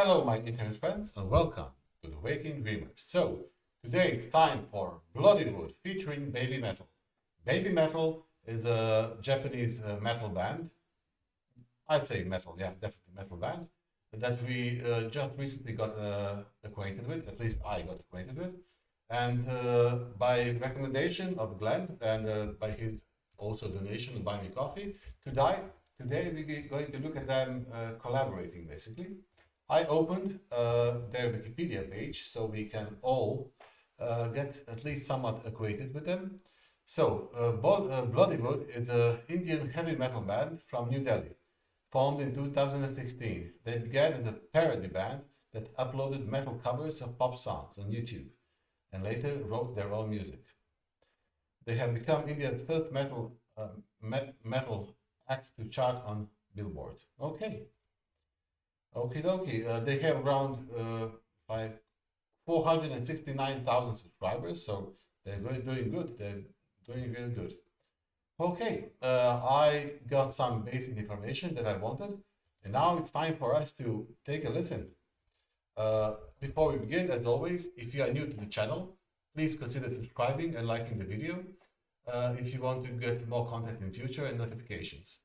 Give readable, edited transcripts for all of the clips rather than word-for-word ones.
Hello my internet friends and welcome to the Waking Dreamers. So, today it's time for Bloodywood featuring Baby Metal. Baby Metal is a Japanese metal band. I'd say metal, yeah, definitely metal band that we just recently got acquainted with, at least I got acquainted with. And by recommendation of Glenn and by his also donation to buy me coffee, today we're going to look at them collaborating basically. I opened their Wikipedia page so we can all get at least somewhat acquainted with them. So, Bloodywood is an Indian heavy metal band from New Delhi, formed in 2016. They began as a parody band that uploaded metal covers of pop songs on YouTube and later wrote their own music. They have become India's first metal act to chart on Billboard. Okay. Okie dokie. They have around 469,000 subscribers, so they're doing good. They're doing really good. Okay, I got some basic information that I wanted, and now it's time for us to take a listen. Before we begin, as always, if you are new to the channel, please consider subscribing and liking the video if you want to get more content in future and notifications.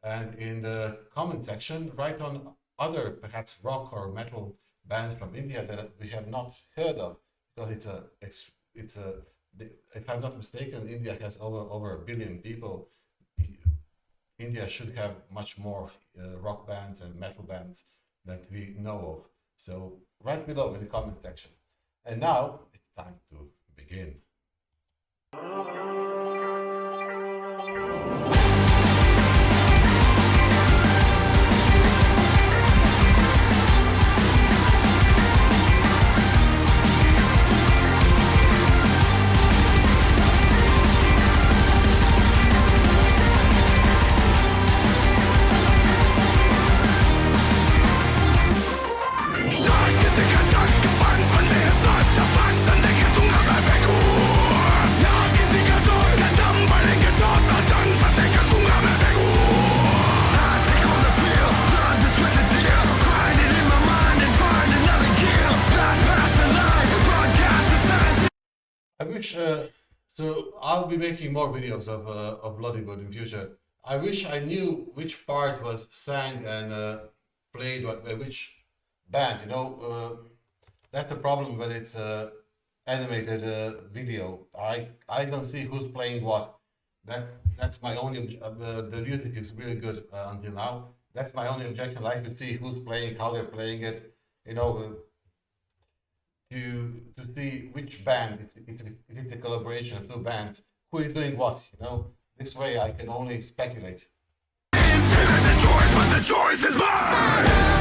And in the comment section, write on other perhaps rock or metal bands from India that we have not heard of, because if I'm not mistaken, India has over 1 billion people. India should have much more rock bands and metal bands that we know of. So write below in the comment section. And now it's time to begin. So I'll be making more videos of Bloodywood in future. I wish I knew which part was sang and played by which band. That's the problem when it's animated video. I don't see who's playing what. That's my only the music is really good until now. That's my only objection. I like to see who's playing, how they're playing it. To see which band, if it's a collaboration of two bands, who is doing what, This way I can only speculate. The choice is mine!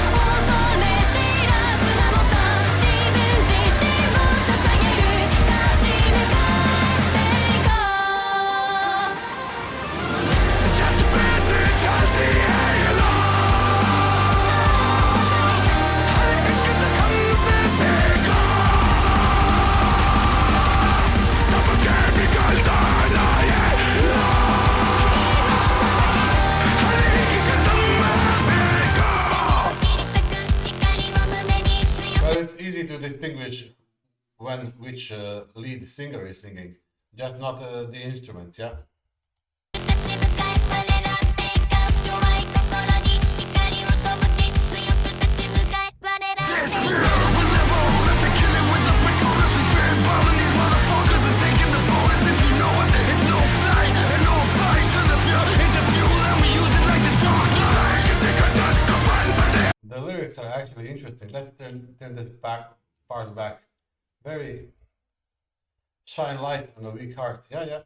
It's easy to distinguish which lead singer is singing, just not the instruments, yeah? The lyrics are actually interesting. Let's turn this part back. Very shine light on a weak heart. Yeah.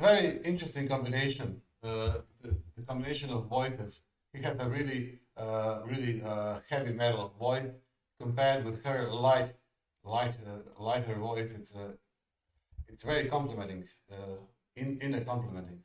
very interesting combination. The combination of voices. He has a really heavy metal voice compared with her lighter voice. It's very complimenting. In a complimenting.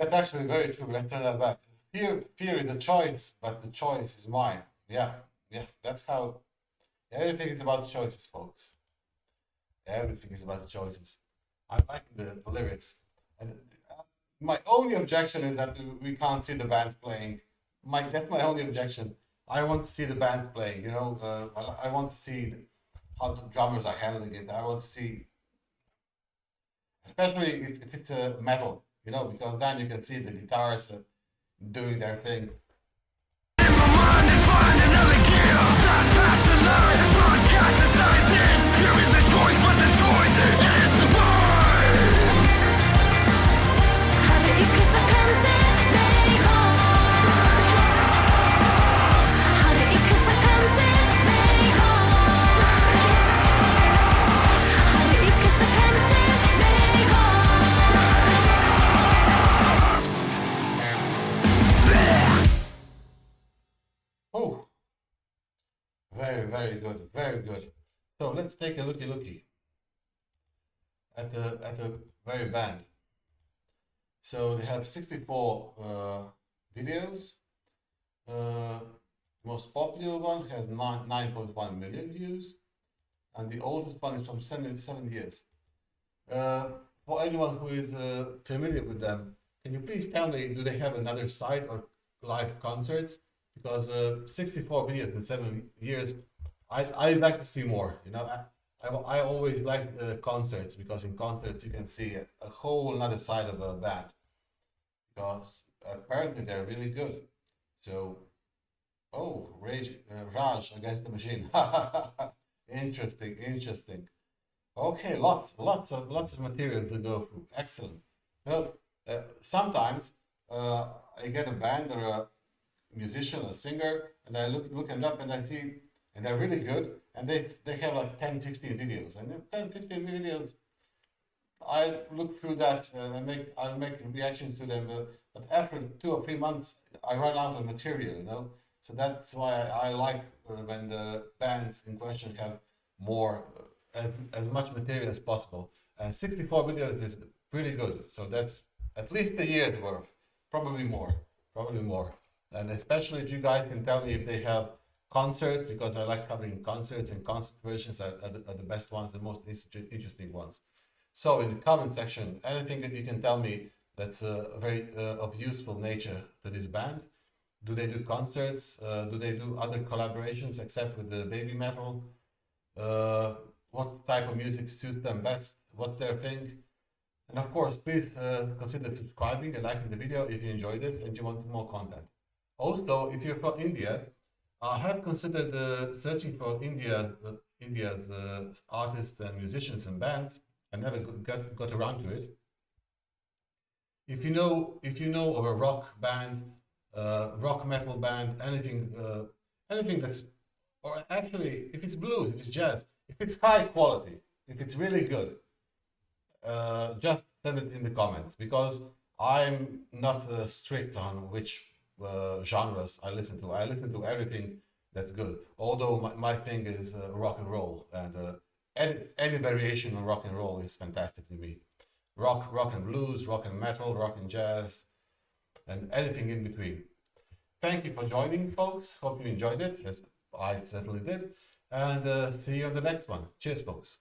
That's actually very true. Let's turn that back. Fear is a choice, but the choice is mine. Yeah. That's how everything is about choices, folks. Everything is about choices. I like the lyrics. And my only objection is that we can't see the bands playing. That's my only objection. I want to see the bands playing. I want to see how the drummers are handling it. I want to see, especially if it's metal. Because then you can see the guitars doing their thing. Oh, very good, very good. So let's take a looky at the very band. So they have 64 videos. Most popular one has 9.1 million views, and the oldest one is from 7 years. For anyone who is familiar with them, can you please tell me, do they have another site or live concerts? Because 64 videos in 7 years, I'd like to see more. I always like concerts, because in concerts you can see a whole another side of a band, because apparently they're really good. So, Raj Against the Machine. Interesting. Okay, lots of material to go through. Excellent. Sometimes I get a band or a musician, a singer, and I look them up and I see, and they're really good, and they have like 10-15 videos, and 10-15 videos, I look through that and I'll make reactions to them, but after 2 or 3 months I run out of material. So that's why I like when the bands in question have more, as much material as possible, and 64 videos is pretty good. So that's at least a year's worth, probably more. And especially if you guys can tell me if they have concerts, because I like covering concerts, and concert versions are the best ones, the most interesting ones. So in the comment section, anything that you can tell me that's very of useful nature to this band. Do they do concerts? Do they do other collaborations except with the baby metal? What type of music suits them best? What's their thing? And of course, please consider subscribing and liking the video if you enjoyed this and you want more content. Also, if you're from India, I have considered searching for India's artists and musicians and bands. I never got around to it. If you know of a rock band, rock metal band, anything that's, or actually, if it's blues, if it's jazz, if it's high quality, if it's really good, just send it in the comments, because I'm not strict on which genres I listen to. I listen to everything That's good. Although my thing is rock and roll, and any variation on rock and roll is fantastic to me. Rock and blues, rock and metal, rock and jazz, and anything in between. Thank you for joining, folks. Hope you enjoyed it, as I certainly did. And see you on the next one. Cheers, folks.